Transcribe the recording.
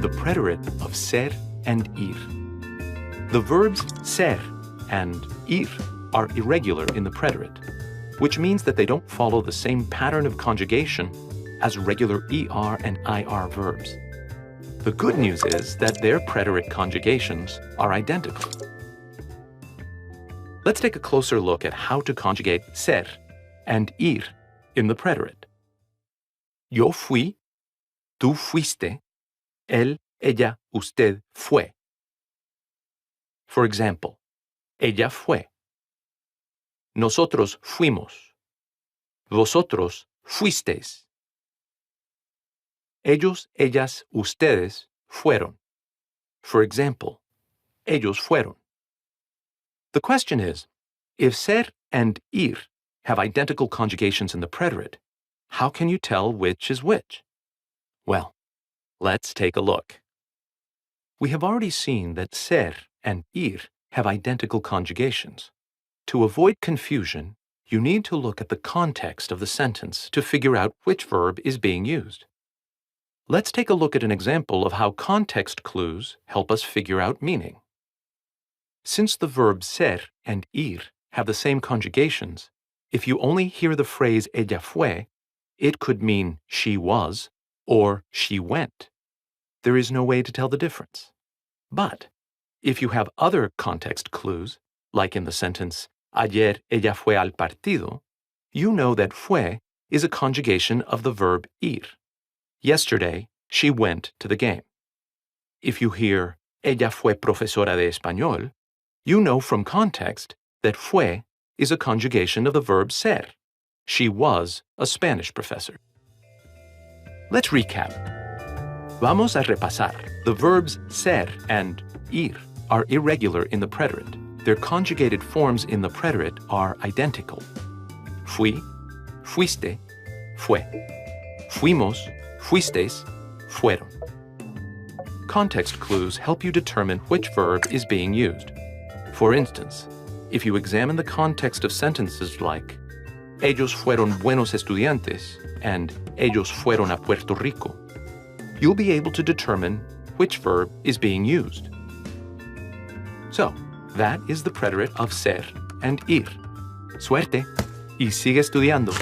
the preterite of ser and ir. The verbs ser and ir are irregular in the preterite, which means that they don't follow the same pattern of conjugation as regular er and ir verbs. The good news is that their preterite conjugations are identical. Let's take a closer look at how to conjugate ser and ir in the preterite. Yo fui, tú fuiste, él, ella, usted fue. For example, ella fue. Nosotros fuimos. Vosotros fuisteis. Ellos, ellas, ustedes fueron. For example, ellos fueron. The question is, if ser and ir have identical conjugations in the preterite, how can you tell which is which? Well, let's take a look. We have already seen that ser and ir have identical conjugations. To avoid confusion, you need to look at the context of the sentence to figure out which verb is being used. Let's take a look at an example of how context clues help us figure out meaning. Since the verbs ser and ir have the same conjugations, if you only hear the phrase ella fue, it could mean she was or she went. There is no way to tell the difference. But if you have other context clues, like in the sentence ayer ella fue al partido, you know that fue is a conjugation of the verb ir. Yesterday, she went to the game. If you hear ella fue profesora de español, you know from context that fue is a conjugation of the verb ser. She was a Spanish professor. Let's recap. Vamos a repasar. The verbs ser and ir are irregular in the preterite. Their conjugated forms in the preterite are identical. Fui, fuiste, fue. Fuimos, fuisteis, fueron. Context clues help you determine which verb is being used. For instance, if you examine the context of sentences like ellos fueron buenos estudiantes and ellos fueron a Puerto Rico, you'll be able to determine which verb is being used. So, that is the preterite of ser and ir. Suerte y sigue estudiando.